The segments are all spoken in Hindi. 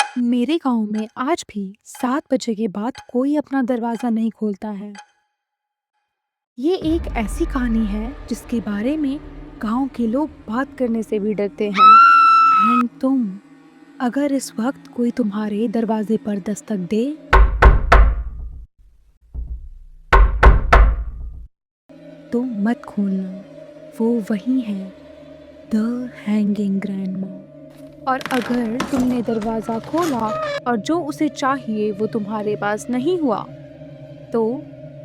मेरे गांव में आज भी 7 बजे के बाद कोई अपना दरवाजा नहीं खोलता है। ये एक ऐसी कहानी है जिसके बारे में गांव के लोग बात करने से भी डरते हैं। एंड तुम, अगर इस वक्त कोई तुम्हारे दरवाजे पर दस्तक दे तो मत खोलना। वो वही है, द हैंगिंग ग्रैंडमा। और अगर तुमने दरवाजा खोला और जो उसे चाहिए वो तुम्हारे पास नहीं हुआ तो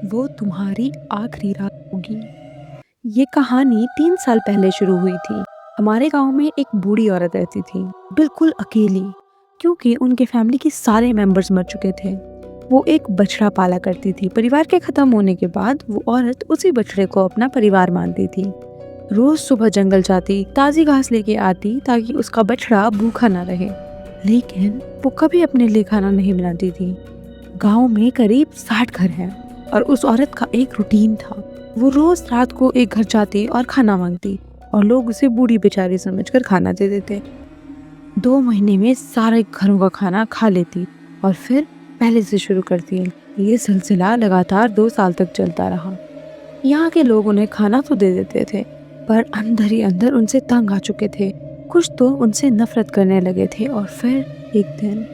वो तुम्हारी आखिरी रात होगी। ये कहानी 3 साल पहले शुरू हुई थी। हमारे गांव में एक बूढ़ी औरत रहती थी, बिल्कुल अकेली, क्योंकि उनके फैमिली के सारे मेंबर्स मर चुके थे। वो एक बछड़ा पाला करती थी। परिवार के खत्म होने के बाद वो औरत उसी बछड़े को अपना परिवार मानती थी। रोज सुबह जंगल जाती, ताजी घास लेके आती ताकि उसका बछड़ा भूखा ना रहे। लेकिन वो कभी अपने लिए खाना नहीं बनाती थी। गांव में करीब 60 घर हैं और उस औरत का एक रूटीन था। वो रोज रात को एक घर जाती और खाना मांगती और लोग उसे बूढ़ी बेचारी समझकर खाना दे देते। 2 महीने में सारे घरों का खाना खा लेती और फिर पहले से शुरू करती। ये सिलसिला लगातार 2 साल तक चलता रहा। यहाँ के लोग उन्हें खाना तो दे देते थे, पर अंदर ही अंदर उनसे तंग आ चुके थे। कुछ तो उनसे नफरत करने लगे थे। और फिर एक दिन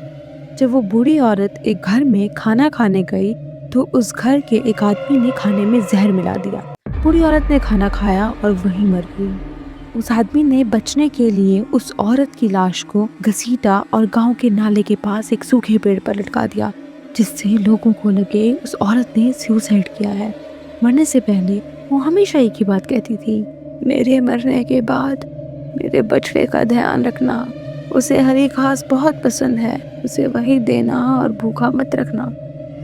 जब वो बूढ़ी औरत एक घर में खाना खाने गई तो उस घर के एक आदमी ने खाने में जहर मिला दिया। बूढ़ी औरत ने खाना खाया और वहीं मर गई। उस आदमी ने बचने के लिए उस औरत की लाश को घसीटा और गांव के नाले के पास एक सूखे पेड़ पर लटका दिया, जिससे लोगों को लगे उस औरत ने सुसाइड किया है। मरने से पहले वो हमेशा एक ही बात कहती थी, मेरे मरने के बाद मेरे बछड़े का ध्यान रखना। उसे हरी घास बहुत पसंद है, उसे वही देना और भूखा मत रखना।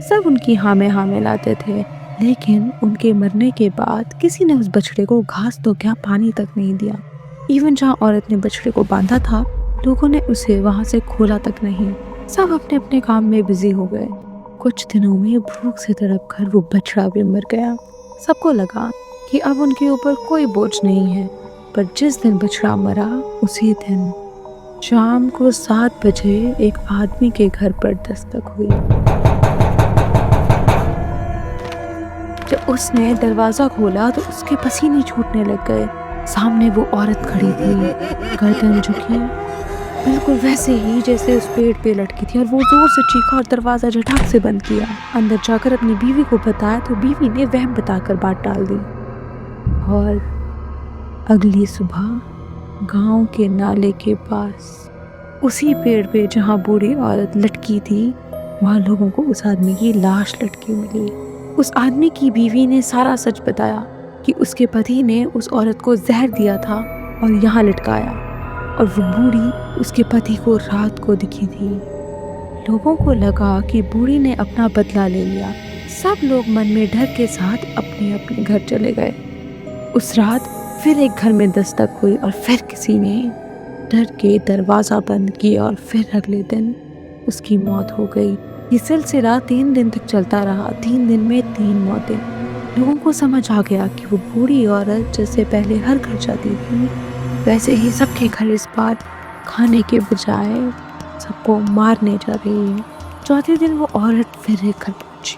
सब उनकी हाँ में हाँ मिलाते थे, लेकिन उनके मरने के बाद किसी ने उस बछड़े को घास तो क्या पानी तक नहीं दिया। इवन जहाँ औरत ने बछड़े को बांधा था, लोगों ने उसे वहां से खोला तक नहीं। सब अपने अपने काम में बिजी हो गए। कुछ दिनों में भूख से तड़प कर वो बछड़ा भी मर गया। सबको लगा कि अब उनके ऊपर कोई बोझ नहीं है। पर जिस दिन बछड़ा मरा, उसी दिन शाम को 7 बजे एक आदमी के घर पर दस्तक हुई। जब उसने दरवाजा खोला तो उसके पसीने छूटने लग गए। सामने वो औरत खड़ी थी, गर्दन झुकी, बिल्कुल वैसे ही जैसे उस पेड़ पे लटकी थी। और वो जोर से चीखा और दरवाजा झटाक से बंद किया। अंदर जाकर अपनी बीवी को बताया तो बीवी ने वहम बताकर बात टाल दी। और अगली सुबह गांव के नाले के पास उसी पेड़ पे जहां बूढ़ी औरत लटकी थी, वहां लोगों को उस आदमी की लाश लटकी मिली। उस आदमी की बीवी ने सारा सच बताया कि उसके पति ने उस औरत को जहर दिया था और यहाँ लटकाया, और वो बूढ़ी उसके पति को रात को दिखी थी। लोगों को लगा कि बूढ़ी ने अपना बदला ले लिया। सब लोग मन में डर के साथ अपने अपने घर चले गए। उस रात फिर एक घर में दस्तक हुई और फिर किसी ने डर के दरवाजा बंद किया और फिर अगले दिन उसकी मौत हो गई। ये सिलसिला 3 दिन तक चलता रहा। 3 दिन में 3 मौतें। लोगों को समझ आ गया कि वो बूढ़ी औरत जैसे पहले हर घर जाती थी, वैसे ही सबके घर इस बार खाने के बजाय सबको मारने जा रही है। चौथे दिन वो औरत फिर एक घर पहुंची।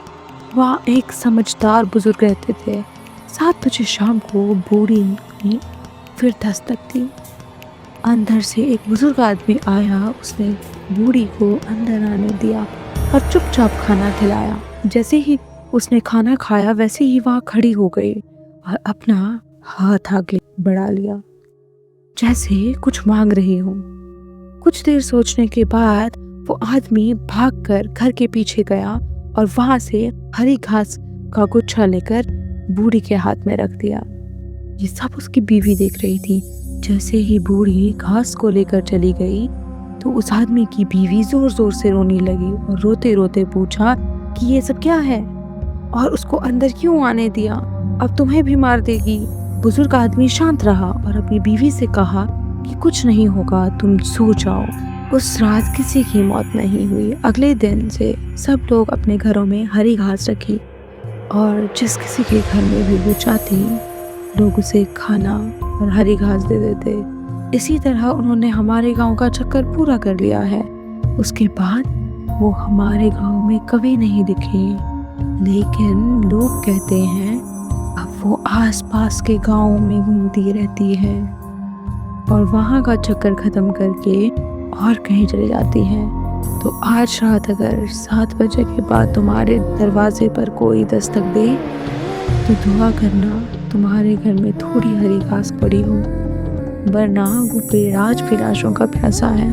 वहाँ एक समझदार बुजुर्ग रहते थे। 7 बजे शाम को बूढ़ी ने फिर दस्तक दी। अंदर से एक बुजुर्ग आदमी आया। उसने बूढ़ी को अंदर आने दिया और चुपचाप खाना खिलाया। जैसे ही उसने खाना खाया वैसे ही वहाँ खड़ी हो गई और अपना हाथ आगे बढ़ा लिया, जैसे कुछ मांग रही हो। कुछ देर सोचने के बाद वो आदमी भागकर घर के पीछे गया और वहां से हरी घास का गुच्छा लेकर बूढ़ी के हाथ में रख दिया। ये सब उसकी बीवी देख रही थी। जैसे ही बूढ़ी घास को लेकर चली गई तो उस आदमी की बीवी जोर जोर से रोने लगी और रोते रोते पूछा कि ये सब क्या है और उसको अंदर क्यों आने दिया, अब तुम्हें भी मार देगी। बुजुर्ग आदमी शांत रहा और अपनी बीवी से कहा कि कुछ नहीं होगा, तुम सो जाओ। उस रात किसी की मौत नहीं हुई। अगले दिन से सब लोग अपने घरों में हरी घास रखी और जिस किसी के घर में भी वो चाहती, लोग उसे खाना और हरी घास दे देते। इसी तरह उन्होंने हमारे गांव का चक्कर पूरा कर लिया है। उसके बाद वो हमारे गांव में कभी नहीं दिखी, लेकिन लोग कहते हैं अब वो आसपास के गांव में घूमती रहती है और वहाँ का चक्कर ख़त्म करके और कहीं चली जाती है। तो आज रात अगर 7 बजे के बाद तुम्हारे दरवाजे पर कोई दस्तक दे तो दुआ करना तुम्हारे घर में थोड़ी हरी घास पड़ी हो, वरना वो पेड़ आज भी लाशों का प्यासा है।